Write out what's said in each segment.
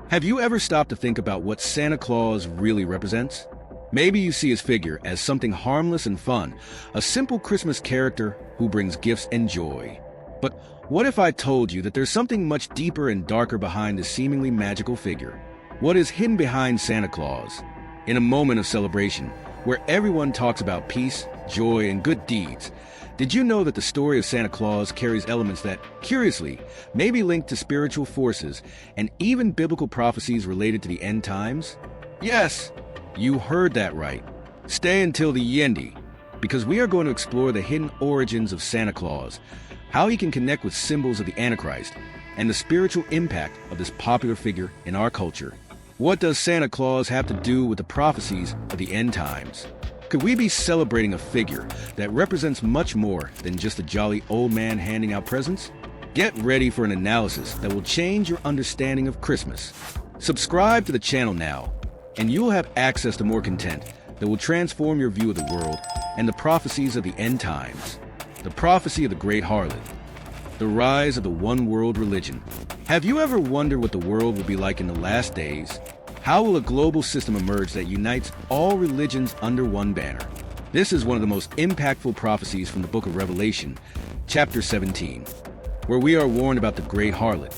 Have you ever stopped to think about what Santa Claus really represents? Maybe you see his figure as something harmless and fun, a simple Christmas character who brings gifts and joy. But what if I told you that there's something much deeper and darker behind this seemingly magical figure? What is hidden behind Santa Claus? In a moment of celebration, where everyone talks about peace, joy, and good deeds, did you know that the story of Santa Claus carries elements that, curiously, may be linked to spiritual forces and even biblical prophecies related to the end times? Yes, you heard that right. Stay until the end, because we are going to explore the hidden origins of Santa Claus, how he can connect with symbols of the Antichrist, and the spiritual impact of this popular figure in our culture. What does Santa Claus have to do with the prophecies of the end times? Could we be celebrating a figure that represents much more than just a jolly old man handing out presents? Get ready for an analysis that will change your understanding of Christmas. Subscribe to the channel now, and you'll have access to more content that will transform your view of the world and the prophecies of the end times. The prophecy of the Great Harlot. The rise of the one-world religion. Have you ever wondered what the world will be like in the last days? How will a global system emerge that unites all religions under one banner? This is one of the most impactful prophecies from the book of Revelation, chapter 17, where we are warned about the Great Harlot,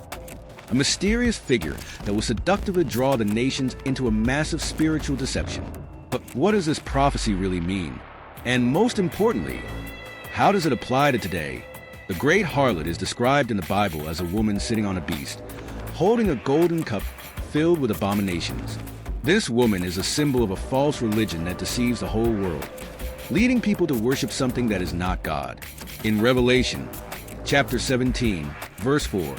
a mysterious figure that will seductively draw the nations into a massive spiritual deception. But what does this prophecy really mean? And most importantly, how does it apply to today? The Great Harlot is described in the Bible as a woman sitting on a beast, holding a golden cup filled with abominations. This woman is a symbol of a false religion that deceives the whole world, leading people to worship something that is not God. In Revelation, chapter 17, verse 4,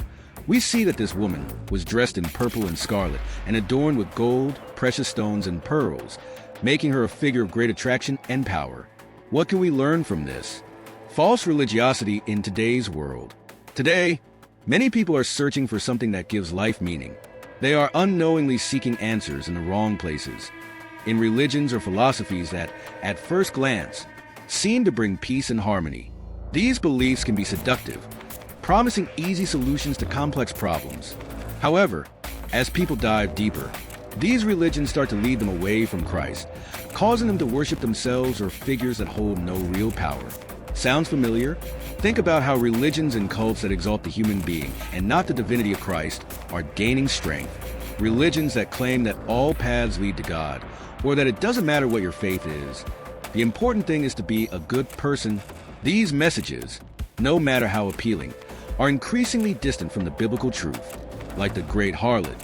we see that this woman was dressed in purple and scarlet and adorned with gold, precious stones, and pearls, making her a figure of great attraction and power. What can we learn from this? False religiosity in today's world. Today, many people are searching for something that gives life meaning. They are unknowingly seeking answers in the wrong places, in religions or philosophies that, at first glance, seem to bring peace and harmony. These beliefs can be seductive, promising easy solutions to complex problems. However, as people dive deeper, these religions start to lead them away from Christ, causing them to worship themselves or figures that hold no real power. Sounds familiar? Think about how religions and cults that exalt the human being and not the divinity of Christ are gaining strength. Religions that claim that all paths lead to God, or that it doesn't matter what your faith is. The important thing is to be a good person. These messages, no matter how appealing, are increasingly distant from the biblical truth. Like the Great Harlot,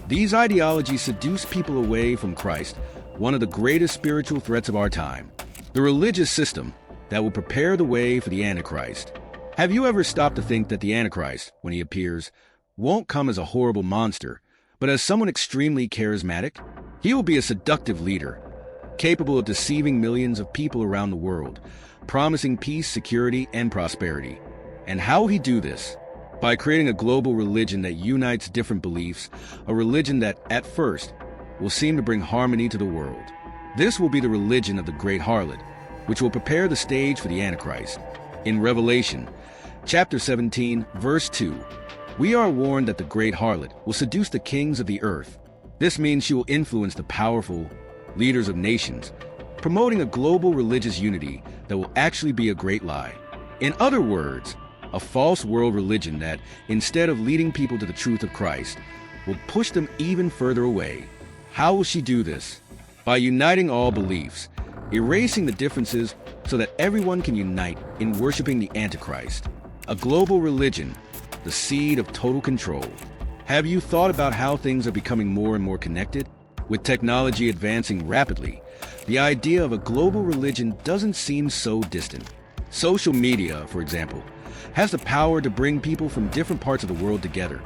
these ideologies seduce people away from Christ, one of the greatest spiritual threats of our time. The religious system that will prepare the way for the Antichrist. Have you ever stopped to think that the Antichrist, when he appears, won't come as a horrible monster, but as someone extremely charismatic? He will be a seductive leader, capable of deceiving millions of people around the world, promising peace, security, and prosperity. And how will he do this? By creating a global religion that unites different beliefs, a religion that, at first, will seem to bring harmony to the world. This will be the religion of the Great Harlot, which will prepare the stage for the Antichrist. In Revelation, chapter 17, verse 2, we are warned that the Great Harlot will seduce the kings of the earth. This means she will influence the powerful leaders of nations, promoting a global religious unity that will actually be a great lie. In other words, a false world religion that, instead of leading people to the truth of Christ, will push them even further away. How will she do this? By uniting all beliefs, erasing the differences so that everyone can unite in worshiping the Antichrist. A global religion, the seed of total control. Have you thought about how things are becoming more and more connected? With technology advancing rapidly, the idea of a global religion doesn't seem so distant. Social media, for example, has the power to bring people from different parts of the world together,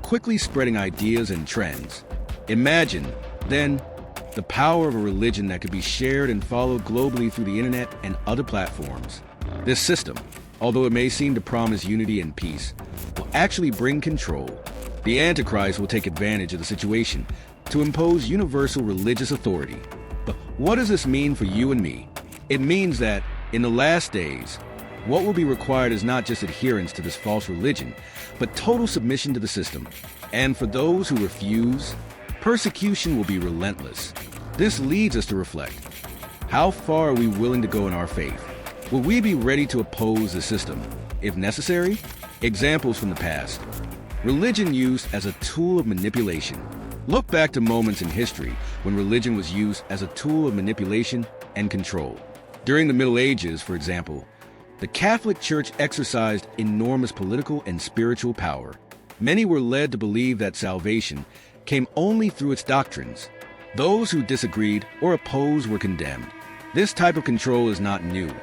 quickly spreading ideas and trends. Imagine, then, the power of a religion that could be shared and followed globally through the internet and other platforms. This system, although it may seem to promise unity and peace, will actually bring control. The Antichrist will take advantage of the situation to impose universal religious authority. But what does this mean for you and me? It means that, in the last days, what will be required is not just adherence to this false religion, but total submission to the system. And for those who refuse, persecution will be relentless. This leads us to reflect. How far are we willing to go in our faith? Will we be ready to oppose the system, if necessary? Examples from the past. Religion used as a tool of manipulation. Look back to moments in history when religion was used as a tool of manipulation and control. During the Middle Ages, for example, the Catholic Church exercised enormous political and spiritual power. Many were led to believe that salvation came only through its doctrines. Those who disagreed or opposed were condemned. This type of control is not new,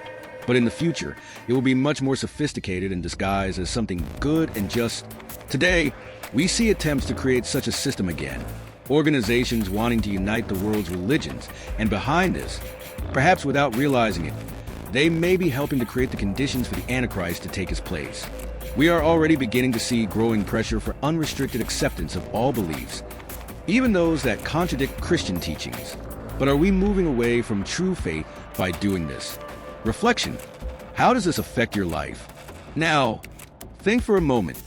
but in the future, it will be much more sophisticated and disguised as something good and just. Today, we see attempts to create such a system again. Organizations wanting to unite the world's religions, and behind this, perhaps without realizing it, they may be helping to create the conditions for the Antichrist to take his place. We are already beginning to see growing pressure for unrestricted acceptance of all beliefs, even those that contradict Christian teachings. But are we moving away from true faith by doing this? Reflection. How does this affect your life? Now, think for a moment.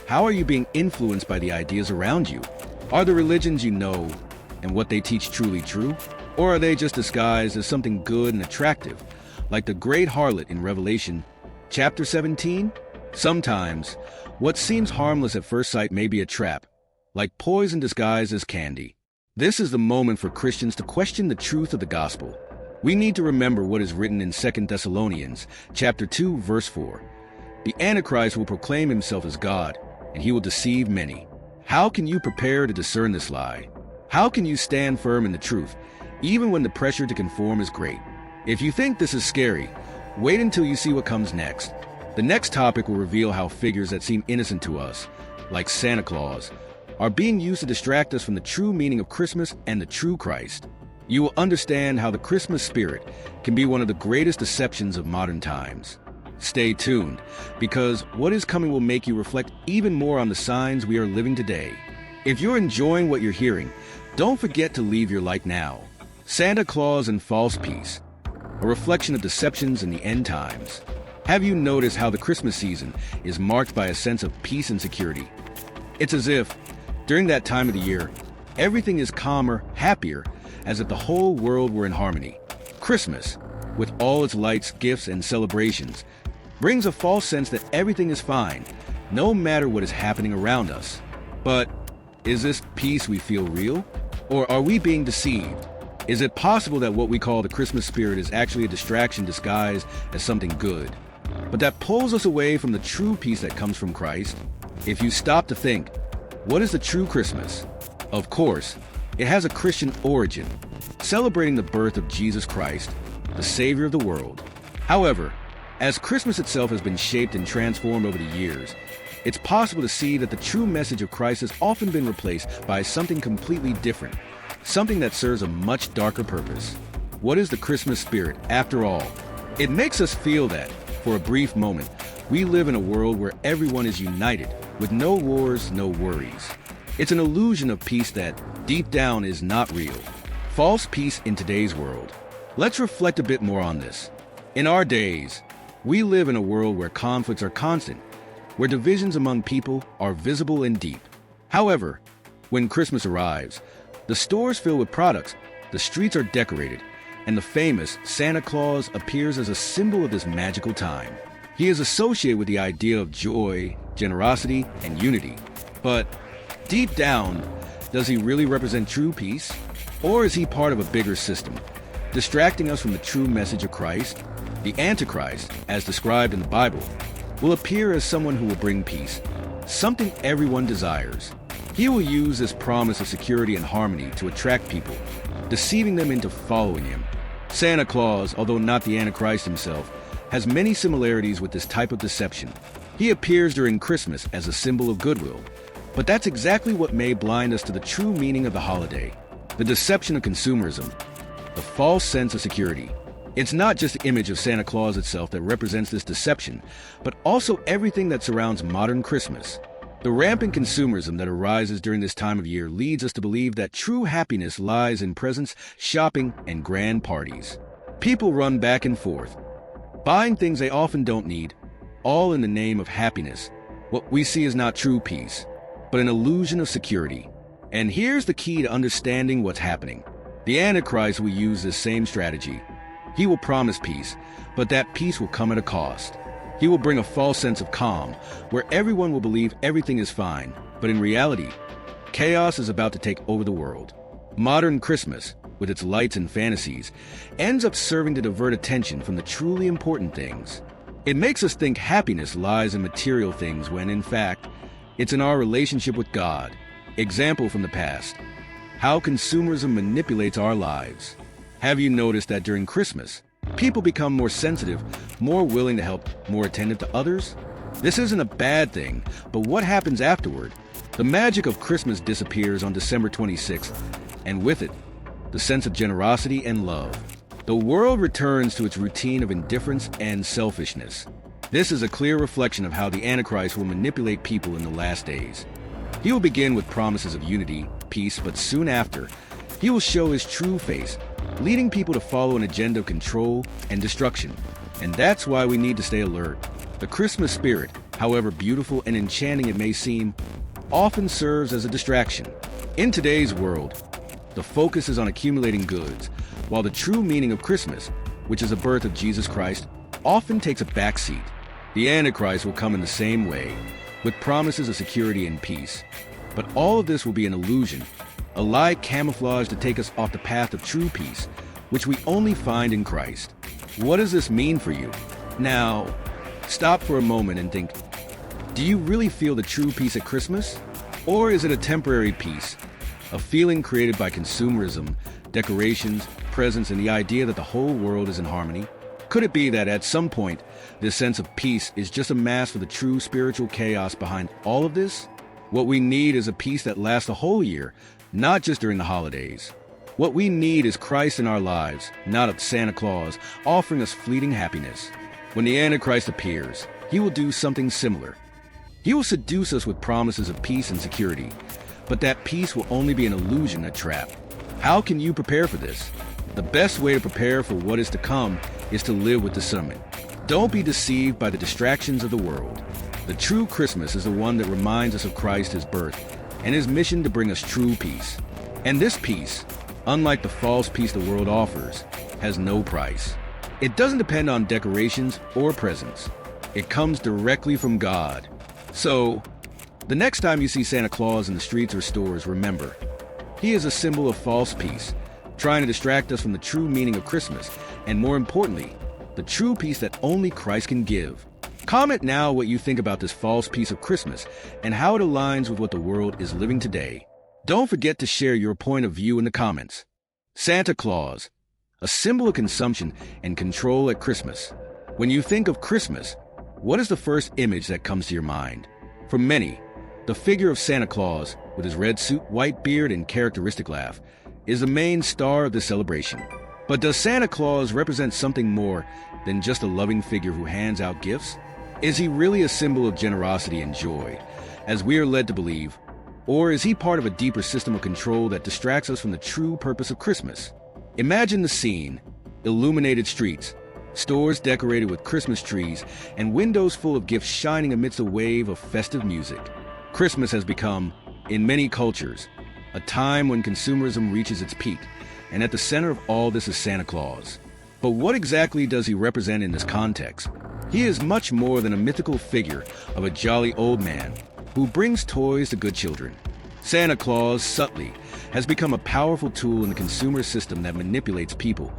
How are you being influenced by the ideas around you? Are the religions you know and what they teach truly true? Or are they just disguised as something good and attractive, like the great harlot in Revelation chapter 17? Sometimes, what seems harmless at first sight may be a trap, like poison disguised as candy. This is the moment for Christians to question the truth of the gospel. We need to remember what is written in 2 Thessalonians chapter 2, verse 4. The Antichrist will proclaim himself as God, and he will deceive many. How can you prepare to discern this lie? How can you stand firm in the truth, even when the pressure to conform is great? If you think this is scary, wait until you see what comes next. The next topic will reveal how figures that seem innocent to us, like Santa Claus, are being used to distract us from the true meaning of Christmas and the true Christ. You will understand how the Christmas spirit can be one of the greatest deceptions of modern times. Stay tuned, because what is coming will make you reflect even more on the signs we are living today. If you're enjoying what you're hearing, don't forget to leave your like now. Santa Claus and false peace, a reflection of deceptions in the end times. Have you noticed how the Christmas season is marked by a sense of peace and security? It's as if, during that time of the year, everything is calmer, happier, as if the whole world were in harmony. Christmas, with all its lights, gifts, and celebrations, brings a false sense that everything is fine, no matter what is happening around us. But is this peace we feel real? Or are we being deceived? Is it possible that what we call the Christmas spirit is actually a distraction disguised as something good, but that pulls us away from the true peace that comes from Christ? If you stop to think, what is the true Christmas? Of course, it has a Christian origin, celebrating the birth of Jesus Christ, the Savior of the world. However, as Christmas itself has been shaped and transformed over the years, it's possible to see that the true message of Christ has often been replaced by something completely different, something that serves a much darker purpose. What is the Christmas spirit, after all? It makes us feel that, for a brief moment, we live in a world where everyone is united, with no wars, no worries. It's an illusion of peace that, deep down, is not real. False peace in today's world. Let's reflect a bit more on this. In our days, we live in a world where conflicts are constant, where divisions among people are visible and deep. However, when Christmas arrives, the stores fill with products, the streets are decorated, and the famous Santa Claus appears as a symbol of this magical time. He is associated with the idea of joy, generosity, and unity. But deep down, does he really represent true peace? Or is he part of a bigger system, distracting us from the true message of Christ? The Antichrist, as described in the Bible, will appear as someone who will bring peace, something everyone desires. He will use this promise of security and harmony to attract people, deceiving them into following him. Santa Claus, although not the Antichrist himself, has many similarities with this type of deception. He appears during Christmas as a symbol of goodwill, but that's exactly what may blind us to the true meaning of the holiday. The deception of consumerism, the false sense of security. It's not just the image of Santa Claus itself that represents this deception, but also everything that surrounds modern Christmas. The rampant consumerism that arises during this time of year leads us to believe that true happiness lies in presents, shopping, and grand parties. People run back and forth, buying things they often don't need, all in the name of happiness. What we see is not true peace, but an illusion of security. And here's the key to understanding what's happening. The Antichrist will use this same strategy. He will promise peace, but that peace will come at a cost. He will bring a false sense of calm, where everyone will believe everything is fine, but in reality, chaos is about to take over the world. Modern Christmas, with its lights and fantasies, ends up serving to divert attention from the truly important things. It makes us think happiness lies in material things when, in fact, it's in our relationship with God. Example from the past: how consumerism manipulates our lives. Have you noticed that during Christmas, people become more sensitive, more willing to help, more attentive to others? This isn't a bad thing, but what happens afterward? The magic of Christmas disappears on December 26th, and with it, the sense of generosity and love. The world returns to its routine of indifference and selfishness. This is a clear reflection of how the Antichrist will manipulate people in the last days. He will begin with promises of unity, peace, but soon after, he will show his true face, leading people to follow an agenda of control and destruction. And that's why we need to stay alert. The Christmas spirit, however beautiful and enchanting it may seem, often serves as a distraction. In today's world, the focus is on accumulating goods, while the true meaning of Christmas, which is the birth of Jesus Christ, often takes a backseat. The Antichrist will come in the same way, with promises of security and peace. But all of this will be an illusion, a lie camouflaged to take us off the path of true peace, which we only find in Christ. What does this mean for you? Now, stop for a moment and think, do you really feel the true peace at Christmas? Or is it a temporary peace, a feeling created by consumerism, decorations, presents, and the idea that the whole world is in harmony? Could it be that at some point, this sense of peace is just a mask for the true spiritual chaos behind all of this? What we need is a peace that lasts the whole year, not just during the holidays. What we need is Christ in our lives, not a Santa Claus offering us fleeting happiness. When the Antichrist appears, he will do something similar. He will seduce us with promises of peace and security, but that peace will only be an illusion, a trap. How can you prepare for this? The best way to prepare for what is to come is to live with discernment. Don't be deceived by the distractions of the world. The true Christmas is the one that reminds us of Christ, his birth, and his mission to bring us true peace. And this peace, unlike the false peace the world offers, has no price. It doesn't depend on decorations or presents. It comes directly from God. So, the next time you see Santa Claus in the streets or stores, remember, he is a symbol of false peace, trying to distract us from the true meaning of Christmas, and more importantly, the true peace that only Christ can give. Comment now what you think about this false peace of Christmas and how it aligns with what the world is living today. Don't forget to share your point of view in the comments. Santa Claus, a symbol of consumption and control at Christmas. When you think of Christmas, what is the first image that comes to your mind? For many, the figure of Santa Claus, with his red suit, white beard, and characteristic laugh, is the main star of this celebration. But does Santa Claus represent something more than just a loving figure who hands out gifts? Is he really a symbol of generosity and joy, as we are led to believe? Or is he part of a deeper system of control that distracts us from the true purpose of Christmas? Imagine the scene: illuminated streets, stores decorated with Christmas trees, and windows full of gifts shining amidst a wave of festive music. Christmas has become, in many cultures, a time when consumerism reaches its peak, and at the center of all this is Santa Claus. But what exactly does he represent in this context? He is much more than a mythical figure of a jolly old man who brings toys to good children. Santa Claus, subtly, has become a powerful tool in the consumer system that manipulates people,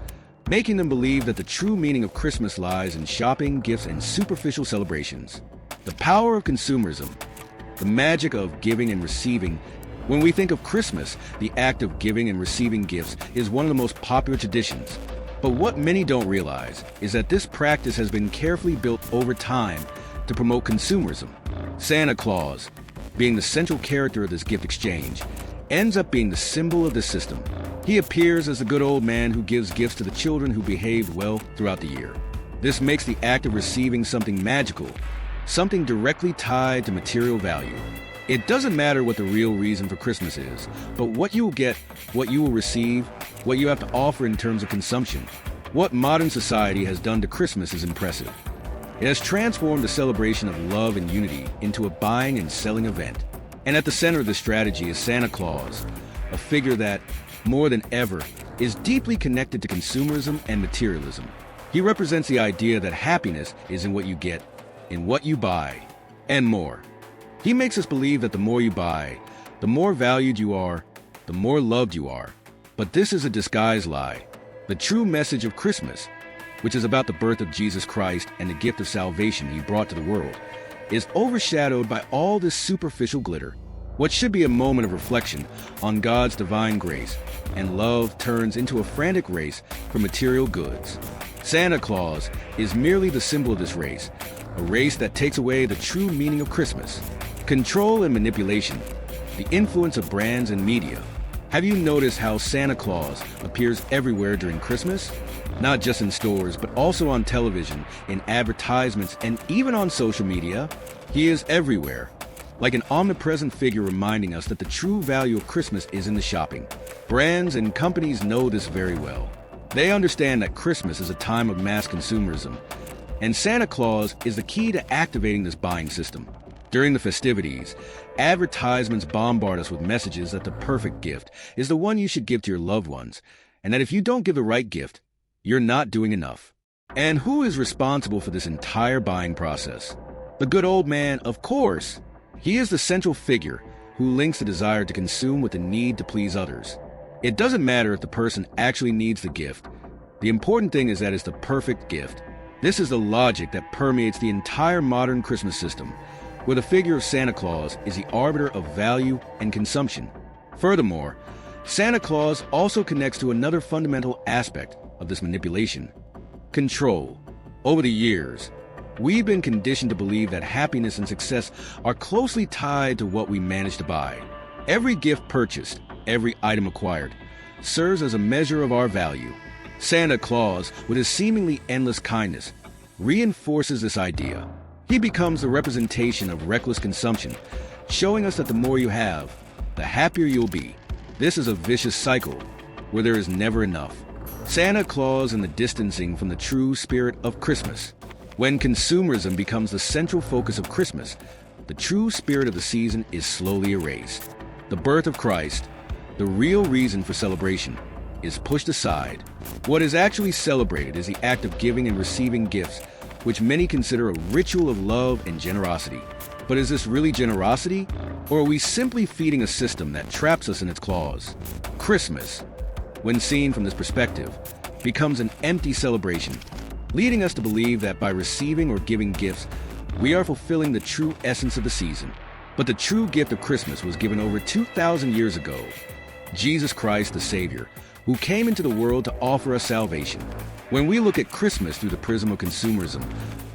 making them believe that the true meaning of Christmas lies in shopping, gifts, and superficial celebrations. The power of consumerism, the magic of giving and receiving. When we think of Christmas, the act of giving and receiving gifts is one of the most popular traditions. But what many don't realize is that this practice has been carefully built over time to promote consumerism. Santa Claus, being the central character of this gift exchange, ends up being the symbol of this system. He appears as the good old man who gives gifts to the children who behaved well throughout the year. This makes the act of receiving something magical, something directly tied to material value. It doesn't matter what the real reason for Christmas is, but what you will get, what you will receive, what you have to offer in terms of consumption. What modern society has done to Christmas is impressive. It has transformed the celebration of love and unity into a buying and selling event. And at the center of this strategy is Santa Claus, a figure that, more than ever, is deeply connected to consumerism and materialism. He represents the idea that happiness is in what you get, in what you buy, and more. He makes us believe that the more you buy, the more valued you are, the more loved you are. But this is a disguised lie. The true message of Christmas, which is about the birth of Jesus Christ and the gift of salvation he brought to the world, is overshadowed by all this superficial glitter. What should be a moment of reflection on God's divine grace and love turns into a frantic race for material goods. Santa Claus is merely the symbol of this race, a race that takes away the true meaning of Christmas. Control and manipulation, the influence of brands and media. Have you noticed how Santa Claus appears everywhere during Christmas? Not just in stores, but also on television, in advertisements, and even on social media. He is everywhere, like an omnipresent figure reminding us that the true value of Christmas is in the shopping. Brands and companies know this very well. They understand that Christmas is a time of mass consumerism, and Santa Claus is the key to activating this buying system. During the festivities, advertisements bombard us with messages that the perfect gift is the one you should give to your loved ones, and that if you don't give the right gift, you're not doing enough. And who is responsible for this entire buying process? The good old man, of course. He is the central figure who links the desire to consume with the need to please others. It doesn't matter if the person actually needs the gift. The important thing is that it's the perfect gift. This is the logic that permeates the entire modern Christmas system, where the figure of Santa Claus is the arbiter of value and consumption. Furthermore, Santa Claus also connects to another fundamental aspect of this manipulation: control. Over the years, we've been conditioned to believe that happiness and success are closely tied to what we manage to buy. Every gift purchased, every item acquired, serves as a measure of our value. Santa Claus, with his seemingly endless kindness, reinforces this idea. He becomes the representation of reckless consumption, showing us that the more you have, the happier you'll be. This is a vicious cycle where there is never enough. Santa Claus and the distancing from the true spirit of Christmas. When consumerism becomes the central focus of Christmas, the true spirit of the season is slowly erased. The birth of Christ, the real reason for celebration, is pushed aside. What is actually celebrated is the act of giving and receiving gifts, which many consider a ritual of love and generosity. But is this really generosity? Or are we simply feeding a system that traps us in its claws? Christmas, when seen from this perspective, becomes an empty celebration, leading us to believe that by receiving or giving gifts, we are fulfilling the true essence of the season. But the true gift of Christmas was given over 2,000 years ago: Jesus Christ the Savior, who came into the world to offer us salvation. When we look at Christmas through the prism of consumerism,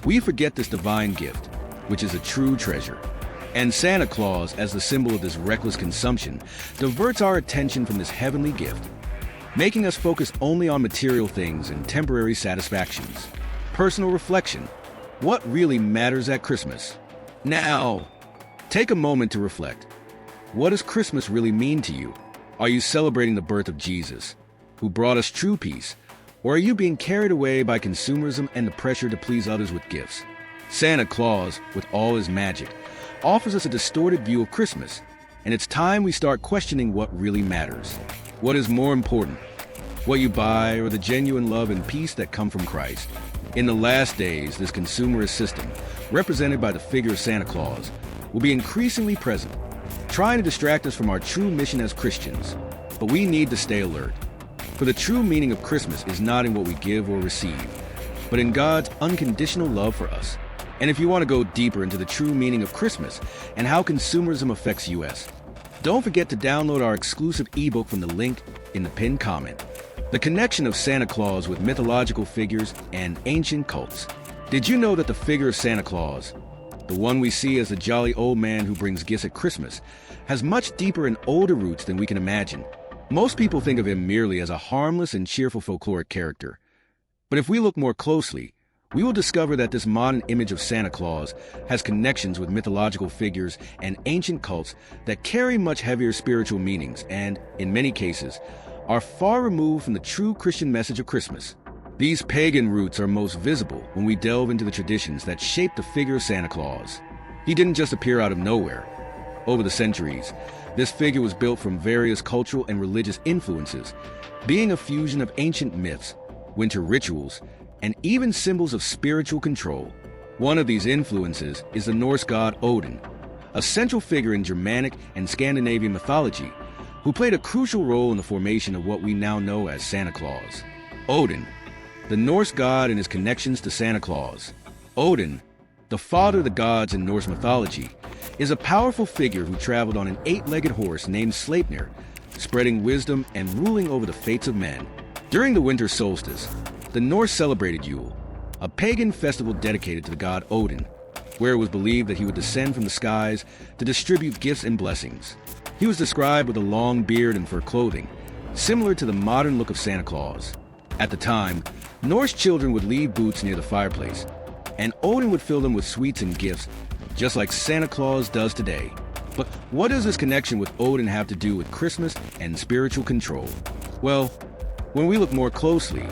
we forget this divine gift, which is a true treasure. And Santa Claus, as the symbol of this reckless consumption, diverts our attention from this heavenly gift, making us focus only on material things and temporary satisfactions. Personal reflection: what really matters at Christmas? Now, take a moment to reflect. What does Christmas really mean to you? Are you celebrating the birth of Jesus, who brought us true peace? Or are you being carried away by consumerism and the pressure to please others with gifts? Santa Claus, with all his magic, offers us a distorted view of Christmas, and it's time we start questioning what really matters. What is more important, what you buy or the genuine love and peace that come from Christ? In the last days, this consumerist system, represented by the figure of Santa Claus, will be increasingly present, trying to distract us from our true mission as Christians. But we need to stay alert. For the true meaning of Christmas is not in what we give or receive, but in God's unconditional love for us. And if you want to go deeper into the true meaning of Christmas and how consumerism affects us, don't forget to download our exclusive ebook from the link in the pinned comment: The Connection of Santa Claus with Mythological Figures and Ancient Cults. Did you know that the figure of Santa Claus, the one we see as the jolly old man who brings gifts at Christmas, has much deeper and older roots than we can imagine? Most people think of him merely as a harmless and cheerful folkloric character. But if we look more closely, we will discover that this modern image of Santa Claus has connections with mythological figures and ancient cults that carry much heavier spiritual meanings and, in many cases, are far removed from the true Christian message of Christmas. These pagan roots are most visible when we delve into the traditions that shape the figure of Santa Claus. He didn't just appear out of nowhere. Over the centuries, this figure was built from various cultural and religious influences, being a fusion of ancient myths, winter rituals, and even symbols of spiritual control. One of these influences is the Norse god Odin, a central figure in Germanic and Scandinavian mythology, who played a crucial role in the formation of what we now know as Santa Claus. Odin, the Norse god and his connections to Santa Claus. Odin, the father of the gods in Norse mythology, is a powerful figure who traveled on an 8-legged horse named Sleipnir, spreading wisdom and ruling over the fates of men. During the winter solstice, the Norse celebrated Yule, a pagan festival dedicated to the god Odin, where it was believed that he would descend from the skies to distribute gifts and blessings. He was described with a long beard and fur clothing, similar to the modern look of Santa Claus. At the time, Norse children would leave boots near the fireplace, and Odin would fill them with sweets and gifts, just like Santa Claus does today. But what does this connection with Odin have to do with Christmas and spiritual control? Well, when we look more closely,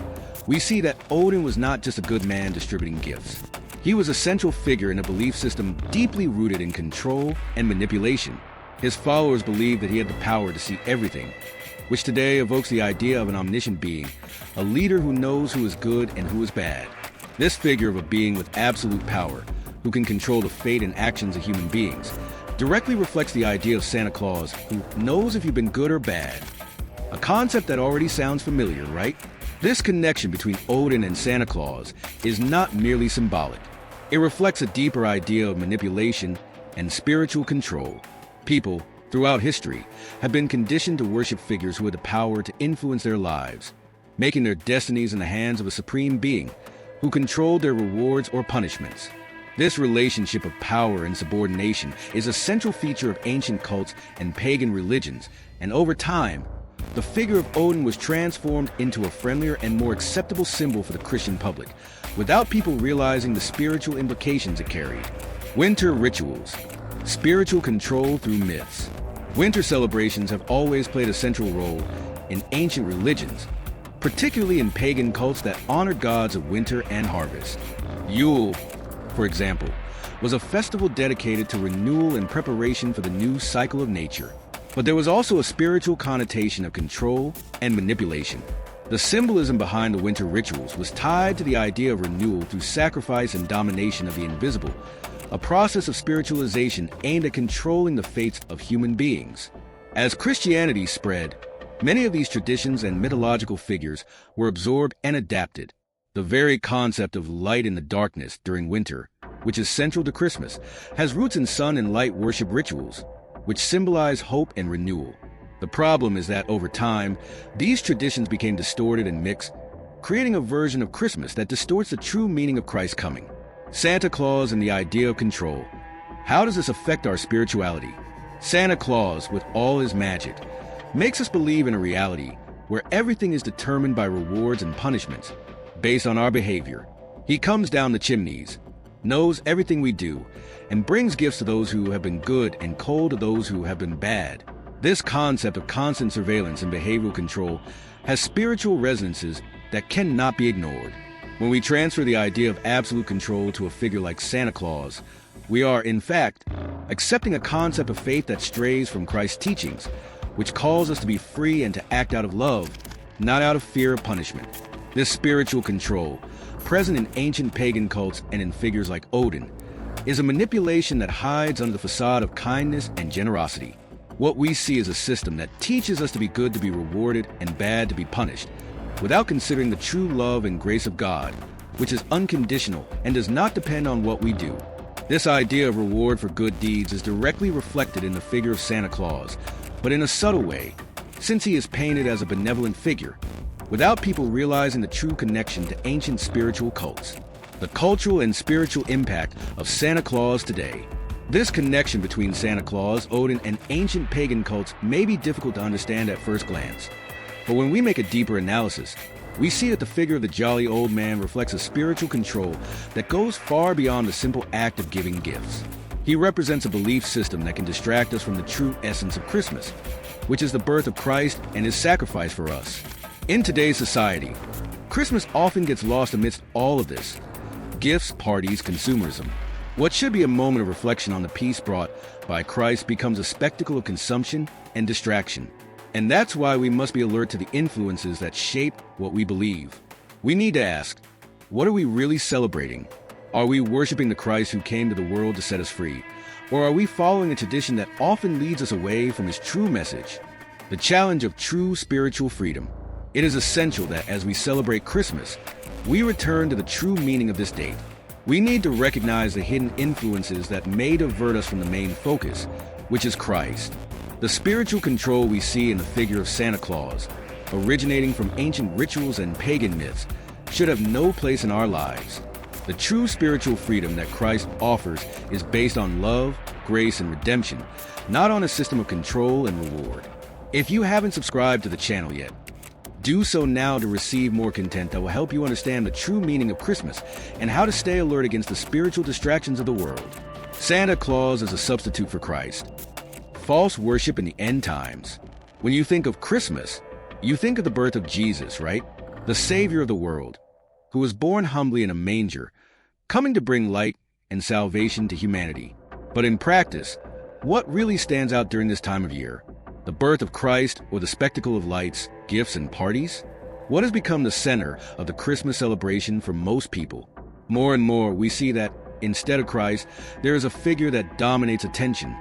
we see that Odin was not just a good man distributing gifts. He was a central figure in a belief system deeply rooted in control and manipulation. His followers believed that he had the power to see everything, which today evokes the idea of an omniscient being, a leader who knows who is good and who is bad. This figure of a being with absolute power, who can control the fate and actions of human beings, directly reflects the idea of Santa Claus, who knows if you've been good or bad. A concept that already sounds familiar, right? This connection between Odin and Santa Claus is not merely symbolic. It reflects a deeper idea of manipulation and spiritual control. People, throughout history, have been conditioned to worship figures who had the power to influence their lives, making their destinies in the hands of a supreme being who controlled their rewards or punishments. This relationship of power and subordination is a central feature of ancient cults and pagan religions, and over time, the figure of Odin was transformed into a friendlier and more acceptable symbol for the Christian public, without people realizing the spiritual implications it carried. Winter rituals. Spiritual control through myths. Winter celebrations have always played a central role in ancient religions, particularly in pagan cults that honored gods of winter and harvest. Yule, for example, was a festival dedicated to renewal and preparation for the new cycle of nature. But there was also a spiritual connotation of control and manipulation. The symbolism behind the winter rituals was tied to the idea of renewal through sacrifice and domination of the invisible, a process of spiritualization aimed at controlling the fates of human beings. As Christianity spread, many of these traditions and mythological figures were absorbed and adapted. The very concept of light in the darkness during winter, which is central to Christmas, has roots in sun and light worship rituals, which symbolize hope and renewal. The problem is that over time, these traditions became distorted and mixed, creating a version of Christmas that distorts the true meaning of Christ's coming. Santa Claus and the idea of control. How does this affect our spirituality? Santa Claus, with all his magic, makes us believe in a reality where everything is determined by rewards and punishments based on our behavior. He comes down the chimneys, knows everything we do, and brings gifts to those who have been good and cold to those who have been bad. This concept of constant surveillance and behavioral control has spiritual resonances that cannot be ignored. When we transfer the idea of absolute control to a figure like Santa Claus, we are, in fact, accepting a concept of faith that strays from Christ's teachings, which calls us to be free and to act out of love, not out of fear of punishment. This spiritual control, present in ancient pagan cults and in figures like Odin, is a manipulation that hides under the facade of kindness and generosity. What we see is a system that teaches us to be good to be rewarded and bad to be punished, without considering the true love and grace of God, which is unconditional and does not depend on what we do. This idea of reward for good deeds is directly reflected in the figure of Santa Claus, but in a subtle way, since he is painted as a benevolent figure, without people realizing the true connection to ancient spiritual cults. The cultural and spiritual impact of Santa Claus today. This connection between Santa Claus, Odin, and ancient pagan cults may be difficult to understand at first glance. But when we make a deeper analysis, we see that the figure of the jolly old man reflects a spiritual control that goes far beyond the simple act of giving gifts. He represents a belief system that can distract us from the true essence of Christmas, which is the birth of Christ and his sacrifice for us. In today's society, Christmas often gets lost amidst all of this. Gifts, parties, consumerism. What should be a moment of reflection on the peace brought by Christ becomes a spectacle of consumption and distraction. And that's why we must be alert to the influences that shape what we believe. We need to ask, what are we really celebrating? Are we worshiping the Christ who came to the world to set us free? Or are we following a tradition that often leads us away from his true message? The challenge of true spiritual freedom. It is essential that as we celebrate Christmas, we return to the true meaning of this date. We need to recognize the hidden influences that may divert us from the main focus, which is Christ. The spiritual control we see in the figure of Santa Claus, originating from ancient rituals and pagan myths, should have no place in our lives. The true spiritual freedom that Christ offers is based on love, grace, and redemption, not on a system of control and reward. If you haven't subscribed to the channel yet, do so now to receive more content that will help you understand the true meaning of Christmas and how to stay alert against the spiritual distractions of the world. Santa Claus is a substitute for Christ. False worship in the end times. When you think of Christmas, you think of the birth of Jesus, right? The Savior of the world, who was born humbly in a manger, coming to bring light and salvation to humanity. But in practice, what really stands out during this time of year? The birth of Christ or the spectacle of lights, gifts, and parties? What has become the center of the Christmas celebration for most people? More and more, we see that, instead of Christ, there is a figure that dominates attention: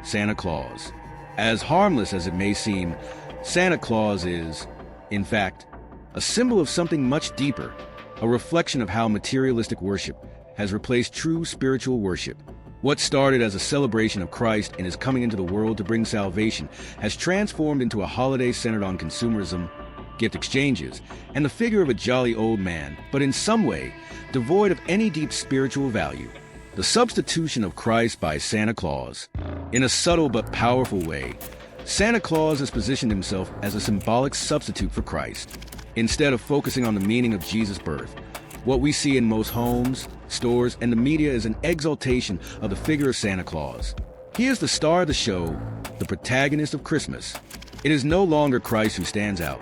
Santa Claus. As harmless as it may seem, Santa Claus is, in fact, a symbol of something much deeper, a reflection of how materialistic worship has replaced true spiritual worship. What started as a celebration of Christ and his coming into the world to bring salvation has transformed into a holiday centered on consumerism, gift exchanges, and the figure of a jolly old man, but in some way devoid of any deep spiritual value. The substitution of Christ by Santa Claus. In a subtle but powerful way, Santa Claus has positioned himself as a symbolic substitute for Christ. Instead of focusing on the meaning of Jesus' birth, what we see in most homes, stores, and the media is an exaltation of the figure of Santa Claus. He is the star of the show, the protagonist of Christmas. It is no longer Christ who stands out,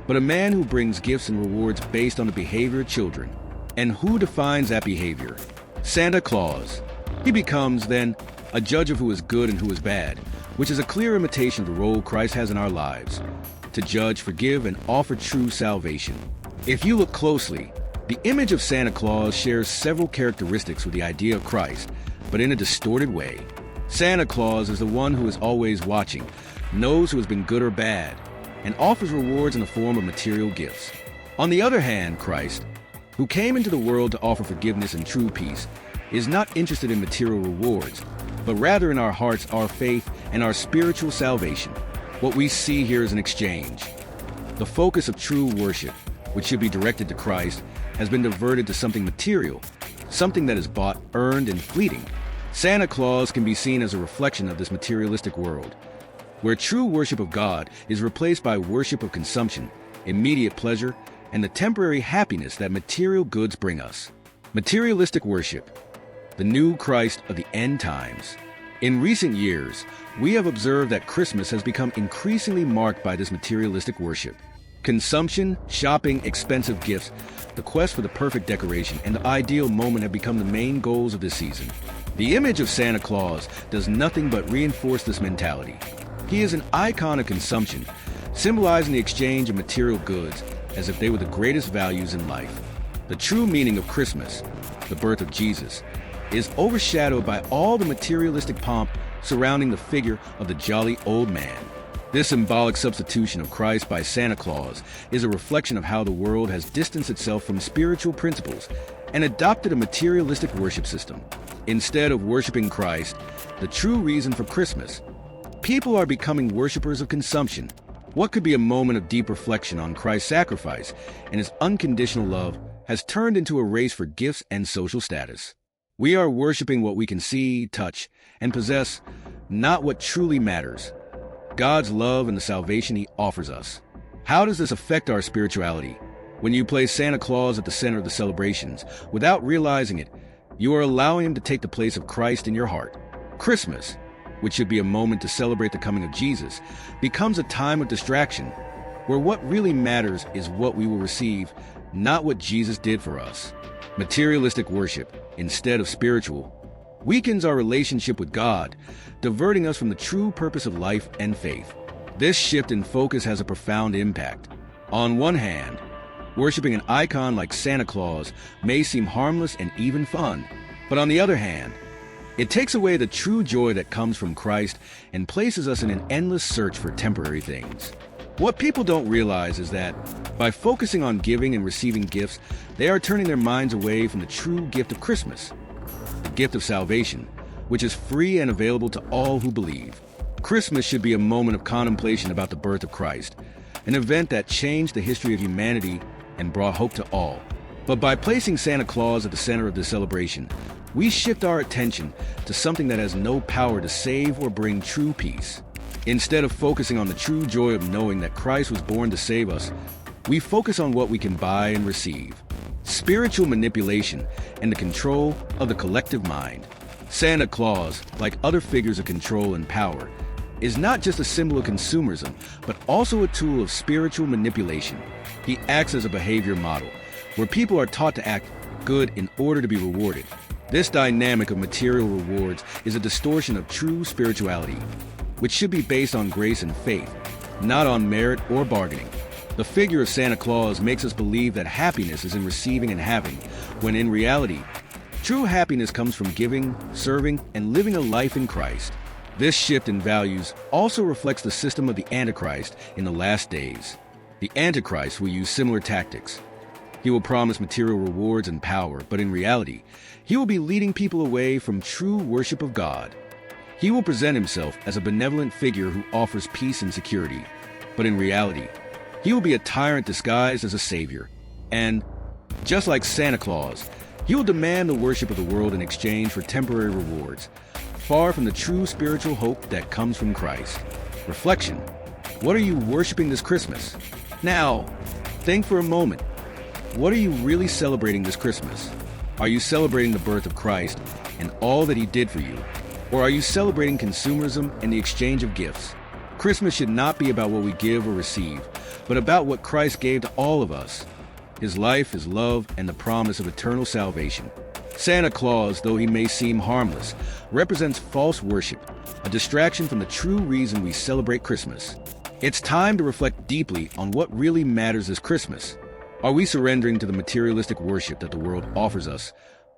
but a man who brings gifts and rewards based on the behavior of children. And who defines that behavior? Santa Claus. He becomes, then, a judge of who is good and who is bad, which is a clear imitation of the role Christ has in our lives: to judge, forgive, and offer true salvation. If you look closely, the image of Santa Claus shares several characteristics with the idea of Christ, but in a distorted way. Santa Claus is the one who is always watching, knows who has been good or bad, and offers rewards in the form of material gifts. On the other hand, Christ, who came into the world to offer forgiveness and true peace, is not interested in material rewards, but rather in our hearts, our faith, and our spiritual salvation. What we see here is an exchange. The focus of true worship, which should be directed to Christ, has been diverted to something material, something that is bought, earned, and fleeting. Santa Claus can be seen as a reflection of this materialistic world, where true worship of God is replaced by worship of consumption, immediate pleasure, and the temporary happiness that material goods bring us. Materialistic worship, the new Christ of the end times. In recent years, we have observed that Christmas has become increasingly marked by this materialistic worship. Consumption, shopping, expensive gifts, the quest for the perfect decoration, and the ideal moment have become the main goals of this season. The image of Santa Claus does nothing but reinforce this mentality. He is an icon of consumption, symbolizing the exchange of material goods as if they were the greatest values in life. The true meaning of Christmas, the birth of Jesus, is overshadowed by all the materialistic pomp surrounding the figure of the jolly old man. This symbolic substitution of Christ by Santa Claus is a reflection of how the world has distanced itself from spiritual principles and adopted a materialistic worship system. Instead of worshiping Christ, the true reason for Christmas, people are becoming worshipers of consumption. What could be a moment of deep reflection on Christ's sacrifice and his unconditional love has turned into a race for gifts and social status. We are worshiping what we can see, touch, and possess, not what truly matters: God's love and the salvation he offers us. How does this affect our spirituality? When you place Santa Claus at the center of the celebrations, without realizing it, you are allowing him to take the place of Christ in your heart. Christmas, which should be a moment to celebrate the coming of Jesus, becomes a time of distraction, where what really matters is what we will receive, not what Jesus did for us. Materialistic worship, instead of spiritual, weakens our relationship with God, diverting us from the true purpose of life and faith. This shift in focus has a profound impact. On one hand, worshiping an icon like Santa Claus may seem harmless and even fun, but on the other hand, it takes away the true joy that comes from Christ and places us in an endless search for temporary things. What people don't realize is that by focusing on giving and receiving gifts, they are turning their minds away from the true gift of Christmas, the gift of salvation, which is free and available to all who believe. Christmas should be a moment of contemplation about the birth of Christ, an event that changed the history of humanity and brought hope to all. But by placing Santa Claus at the center of the celebration, we shift our attention to something that has no power to save or bring true peace. Instead of focusing on the true joy of knowing that Christ was born to save us, we focus on what we can buy and receive: spiritual manipulation and the control of the collective mind. Santa Claus, like other figures of control and power, is not just a symbol of consumerism, but also a tool of spiritual manipulation. He acts as a behavior model, where people are taught to act good in order to be rewarded. This dynamic of material rewards is a distortion of true spirituality, which should be based on grace and faith, not on merit or bargaining. The figure of Santa Claus makes us believe that happiness is in receiving and having, when in reality, true happiness comes from giving, serving, and living a life in Christ. This shift in values also reflects the system of the Antichrist in the last days. The Antichrist will use similar tactics. He will promise material rewards and power, but in reality, he will be leading people away from true worship of God. He will present himself as a benevolent figure who offers peace and security, but in reality, he will be a tyrant disguised as a savior. And, just like Santa Claus, he will demand the worship of the world in exchange for temporary rewards, far from the true spiritual hope that comes from Christ. Reflection: what are you worshiping this Christmas? Now, think for a moment. What are you really celebrating this Christmas? Are you celebrating the birth of Christ and all that he did for you? Or are you celebrating consumerism and the exchange of gifts? Christmas should not be about what we give or receive, but about what Christ gave to all of us: his life, his love, and the promise of eternal salvation. Santa Claus, though he may seem harmless, represents false worship, a distraction from the true reason we celebrate Christmas. It's time to reflect deeply on what really matters this Christmas. Are we surrendering to the materialistic worship that the world offers us,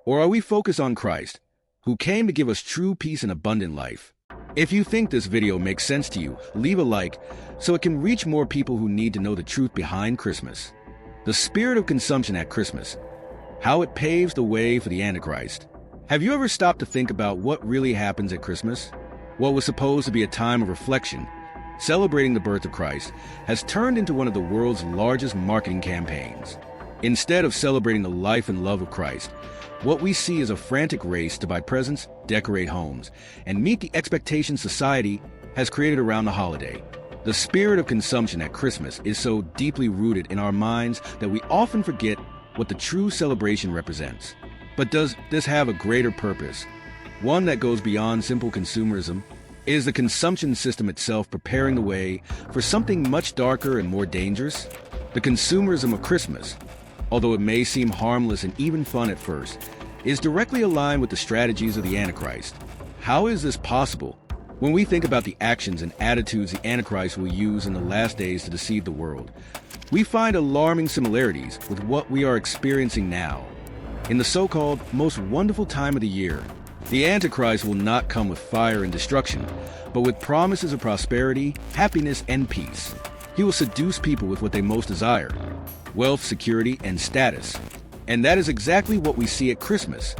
or are we focused on Christ, who came to give us true peace and abundant life? If you think this video makes sense to you, leave a like so it can reach more people who need to know the truth behind Christmas. The spirit of consumption at Christmas, how it paves the way for the Antichrist. Have you ever stopped to think about what really happens at Christmas? What was supposed to be a time of reflection, celebrating the birth of Christ, has turned into one of the world's largest marketing campaigns. Instead of celebrating the life and love of Christ, what we see is a frantic race to buy presents, decorate homes, and meet the expectations society has created around the holiday. The spirit of consumption at Christmas is so deeply rooted in our minds that we often forget what the true celebration represents. But does this have a greater purpose, one that goes beyond simple consumerism? Is the consumption system itself preparing the way for something much darker and more dangerous? The consumerism of Christmas, although it may seem harmless and even fun at first, is directly aligned with the strategies of the Antichrist. How is this possible? When we think about the actions and attitudes the Antichrist will use in the last days to deceive the world, we find alarming similarities with what we are experiencing now. In the so-called most wonderful time of the year, the Antichrist will not come with fire and destruction, but with promises of prosperity, happiness, and peace. He will seduce people with what they most desire: wealth, security, and status. And that is exactly what we see at Christmas: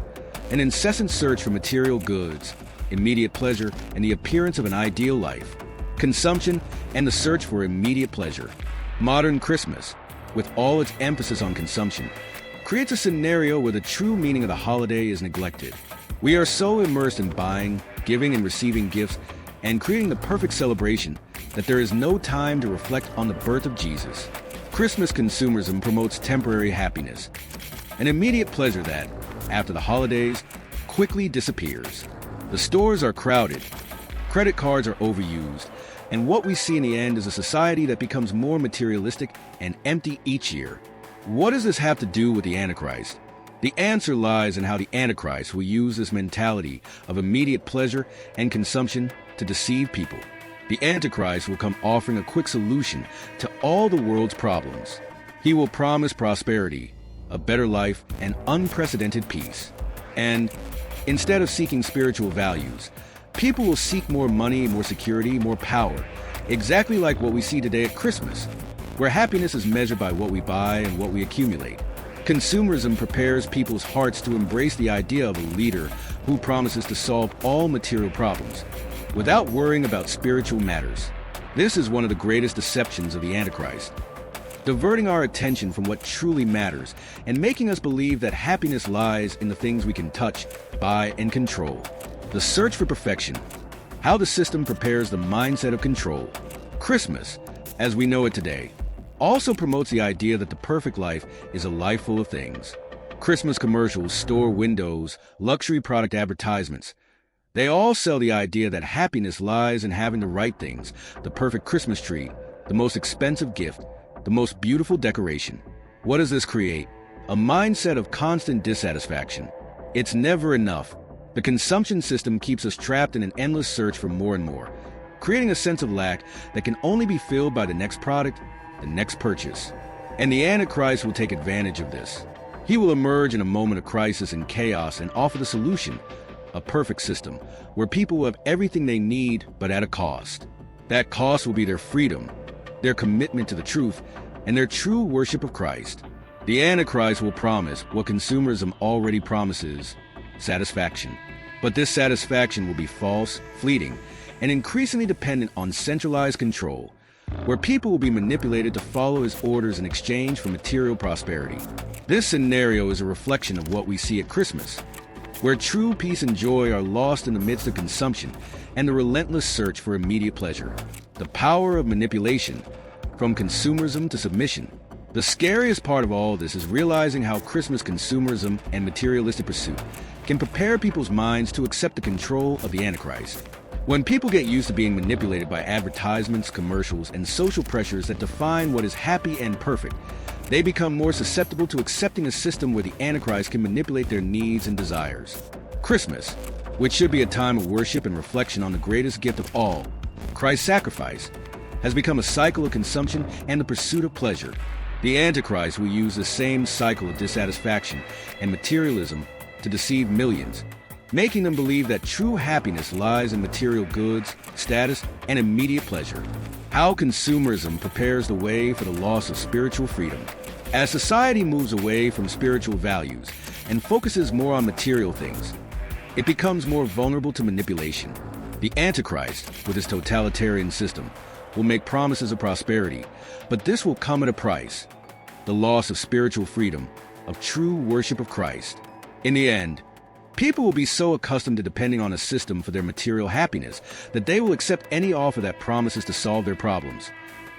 an incessant search for material goods, immediate pleasure, and the appearance of an ideal life. Consumption and the search for immediate pleasure. Modern Christmas, with all its emphasis on consumption, creates a scenario where the true meaning of the holiday is neglected. We are so immersed in buying, giving, and receiving gifts, and creating the perfect celebration that there is no time to reflect on the birth of Jesus. Christmas consumerism promotes temporary happiness, an immediate pleasure that, after the holidays, quickly disappears. The stores are crowded, credit cards are overused, and what we see in the end is a society that becomes more materialistic and empty each year. what does this have to do with the Antichrist? The answer lies in how the Antichrist will use this mentality of immediate pleasure and consumption to deceive people. The Antichrist will come offering a quick solution to all the world's problems. He will promise prosperity, a better life, and unprecedented peace. And instead of seeking spiritual values, people will seek more money, more security, more power, exactly like what we see today at Christmas, where happiness is measured by what we buy and what we accumulate. Consumerism prepares people's hearts to embrace the idea of a leader who promises to solve all material problems without worrying about spiritual matters. This is one of the greatest deceptions of the Antichrist, diverting our attention from what truly matters and making us believe that happiness lies in the things we can touch, buy, and control. The search for perfection. How the system prepares the mindset of control. Christmas, as we know it today, also promotes the idea that the perfect life is a life full of things. Christmas commercials, store windows, luxury product advertisements. They all sell the idea that happiness lies in having the right things, the perfect Christmas tree, the most expensive gift, the most beautiful decoration. What does this create? A mindset of constant dissatisfaction. It's never enough. The consumption system keeps us trapped in an endless search for more and more, creating a sense of lack that can only be filled by the next product, the next purchase. And the Antichrist will take advantage of this. He will emerge in a moment of crisis and chaos and offer the solution, a perfect system, where people will have everything they need, but at a cost. That cost will be their freedom, their commitment to the truth, and their true worship of Christ. The Antichrist will promise what consumerism already promises, satisfaction. But this satisfaction will be false, fleeting, and increasingly dependent on centralized control, where people will be manipulated to follow his orders in exchange for material prosperity. This scenario is a reflection of what we see at Christmas, where true peace and joy are lost in the midst of consumption and the relentless search for immediate pleasure. The power of manipulation, from consumerism to submission. The scariest part of all this is realizing how Christmas consumerism and materialistic pursuit can prepare people's minds to accept the control of the Antichrist. When people get used to being manipulated by advertisements, commercials, and social pressures that define what is happy and perfect, they become more susceptible to accepting a system where the Antichrist can manipulate their needs and desires. Christmas, which should be a time of worship and reflection on the greatest gift of all, Christ's sacrifice, has become a cycle of consumption and the pursuit of pleasure. The Antichrist will use the same cycle of dissatisfaction and materialism to deceive millions, making them believe that true happiness lies in material goods, status, and immediate pleasure. How consumerism prepares the way for the loss of spiritual freedom. As society moves away from spiritual values and focuses more on material things, it becomes more vulnerable to manipulation. The Antichrist, with his totalitarian system, will make promises of prosperity, but this will come at a price: the loss of spiritual freedom, of true worship of Christ. In the end, people will be so accustomed to depending on a system for their material happiness that they will accept any offer that promises to solve their problems,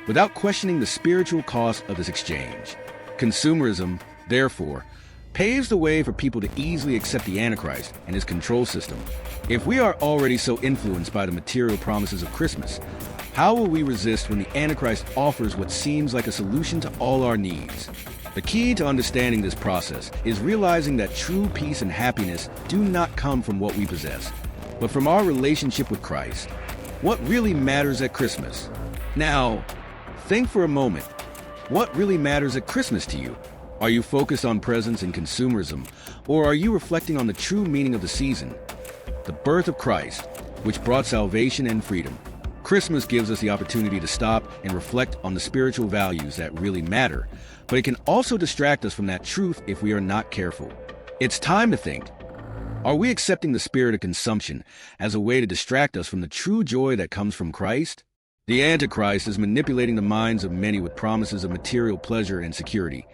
without questioning the spiritual cost of this exchange. Consumerism, therefore, paves the way for people to easily accept the Antichrist and his control system. If we are already so influenced by the material promises of Christmas, how will we resist when the Antichrist offers what seems like a solution to all our needs? The key to understanding this process is realizing that true peace and happiness do not come from what we possess, but from our relationship with Christ. What really matters at Christmas? Now, think for a moment. What really matters at Christmas to you? Are you focused on presents and consumerism, or are you reflecting on the true meaning of the season? The birth of Christ, which brought salvation and freedom. Christmas gives us the opportunity to stop and reflect on the spiritual values that really matter, but it can also distract us from that truth if we are not careful. It's time to think. Are we accepting the spirit of consumption as a way to distract us from the true joy that comes from Christ? The Antichrist is manipulating the minds of many with promises of material pleasure and security,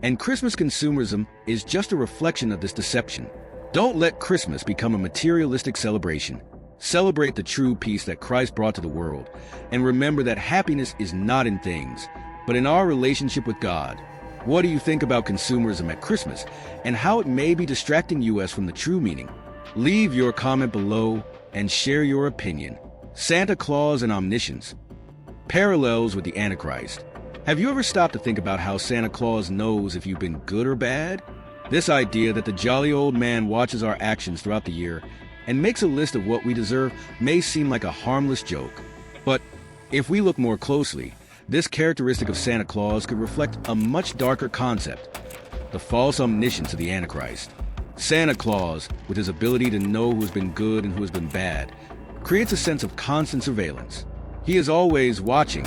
and Christmas consumerism is just a reflection of this deception. Don't let Christmas become a materialistic celebration. Celebrate the true peace that Christ brought to the world, and remember that happiness is not in things, but in our relationship with God. What do you think about consumerism at Christmas, and how it may be distracting us from the true meaning? Leave your comment below and share your opinion. Santa Claus and omniscience. Parallels with the Antichrist. Have you ever stopped to think about how Santa Claus knows if you've been good or bad? This idea that the jolly old man watches our actions throughout the year and makes a list of what we deserve may seem like a harmless joke. But if we look more closely, this characteristic of Santa Claus could reflect a much darker concept: the false omniscience of the Antichrist. Santa Claus, with his ability to know who has been good and who has been bad, creates a sense of constant surveillance. He is always watching,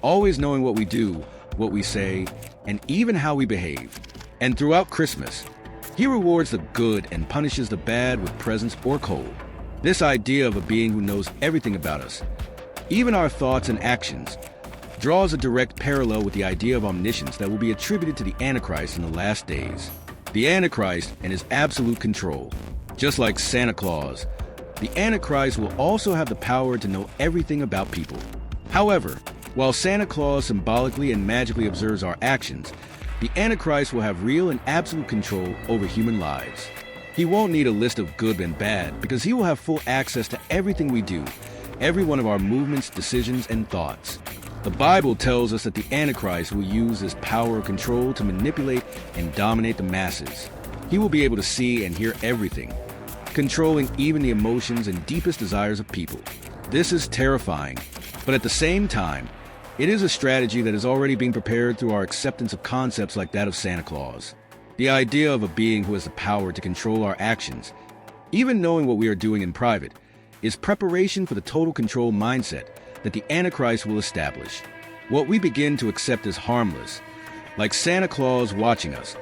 always knowing what we do, what we say, and even how we behave. And throughout Christmas, he rewards the good and punishes the bad with presents or cold. This idea of a being who knows everything about us, even our thoughts and actions, draws a direct parallel with the idea of omniscience that will be attributed to the Antichrist in the last days. The Antichrist and his absolute control. Just like Santa Claus, the Antichrist will also have the power to know everything about people. However, while Santa Claus symbolically and magically observes our actions, the Antichrist will have real and absolute control over human lives. He won't need a list of good and bad because he will have full access to everything we do, every one of our movements, decisions, and thoughts. The Bible tells us that the Antichrist will use his power of control to manipulate and dominate the masses. He will be able to see and hear everything, controlling even the emotions and deepest desires of people. This is terrifying, but at the same time, it is a strategy that is already being prepared through our acceptance of concepts like that of Santa Claus. The idea of a being who has the power to control our actions, even knowing what we are doing in private, is preparation for the total control mindset that the Antichrist will establish. What we begin to accept as harmless, like Santa Claus watching us,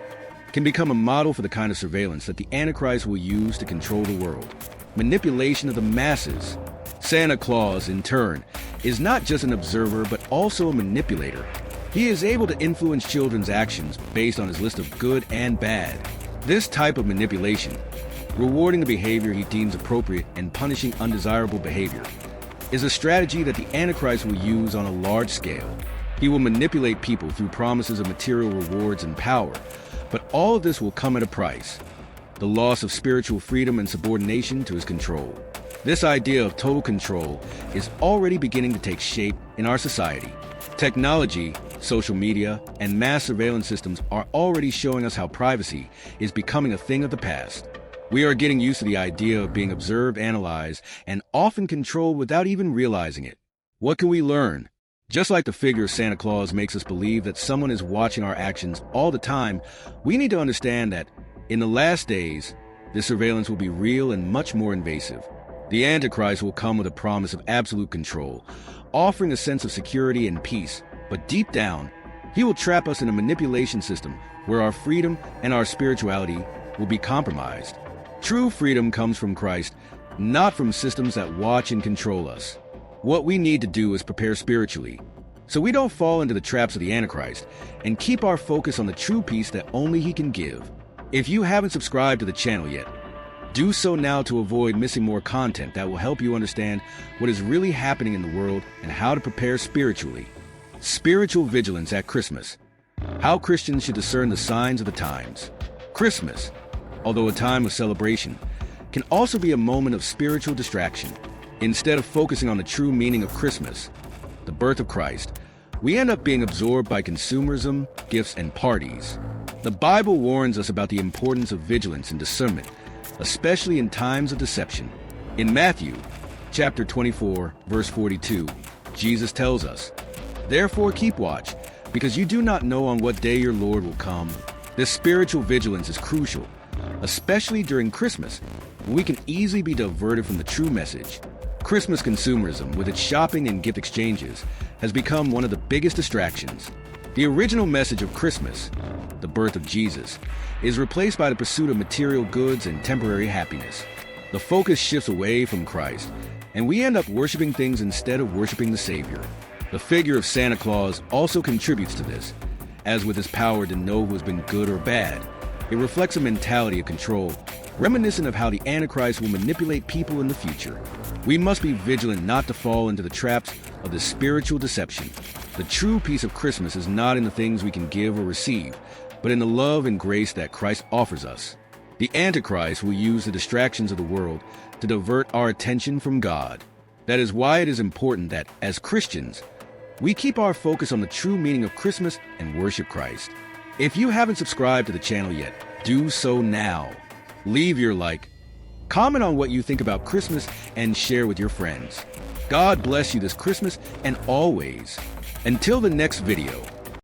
can become a model for the kind of surveillance that the Antichrist will use to control the world. Manipulation of the masses. Santa Claus, in turn, is not just an observer but also a manipulator. He is able to influence children's actions based on his list of good and bad. This type of manipulation, rewarding the behavior he deems appropriate and punishing undesirable behavior, is a strategy that the Antichrist will use on a large scale. He will manipulate people through promises of material rewards and power, but all of this will come at a price: the loss of spiritual freedom and subordination to his control. This idea of total control is already beginning to take shape in our society. Technology, social media, and mass surveillance systems are already showing us how privacy is becoming a thing of the past. We are getting used to the idea of being observed, analyzed, and often controlled without even realizing it. What can we learn? Just like the figure of Santa Claus makes us believe that someone is watching our actions all the time, we need to understand that in the last days, this surveillance will be real and much more invasive. The Antichrist will come with a promise of absolute control, offering a sense of security and peace, but deep down, he will trap us in a manipulation system where our freedom and our spirituality will be compromised. True freedom comes from Christ, not from systems that watch and control us. What we need to do is prepare spiritually, so we don't fall into the traps of the Antichrist, and keep our focus on the true peace that only he can give. If you haven't subscribed to the channel yet, do so now to avoid missing more content that will help you understand what is really happening in the world and how to prepare spiritually. Spiritual vigilance at Christmas. How Christians should discern the signs of the times. Christmas, although a time of celebration, can also be a moment of spiritual distraction. Instead of focusing on the true meaning of Christmas, the birth of Christ, we end up being absorbed by consumerism, gifts, and parties. The Bible warns us about the importance of vigilance and discernment, especially in times of deception. In Matthew, chapter 24, verse 42, Jesus tells us, "Therefore keep watch, because you do not know on what day your Lord will come." This spiritual vigilance is crucial, especially during Christmas, when we can easily be diverted from the true message. Christmas consumerism, with its shopping and gift exchanges, has become one of the biggest distractions. The original message of Christmas, the birth of Jesus, is replaced by the pursuit of material goods and temporary happiness. The focus shifts away from Christ, and we end up worshiping things instead of worshiping the Savior. The figure of Santa Claus also contributes to this, as with his power to know who has been good or bad. It reflects a mentality of control, reminiscent of how the Antichrist will manipulate people in the future. We must be vigilant not to fall into the traps of this spiritual deception. The true peace of Christmas is not in the things we can give or receive, but in the love and grace that Christ offers us. The Antichrist will use the distractions of the world to divert our attention from God. That is why it is important that, as Christians, We keep our focus on the true meaning of Christmas and worship Christ. If you haven't subscribed to the channel yet, do so now. Leave your like, comment on what you think about Christmas, and share with your friends. God bless you this Christmas and always. Until the next video.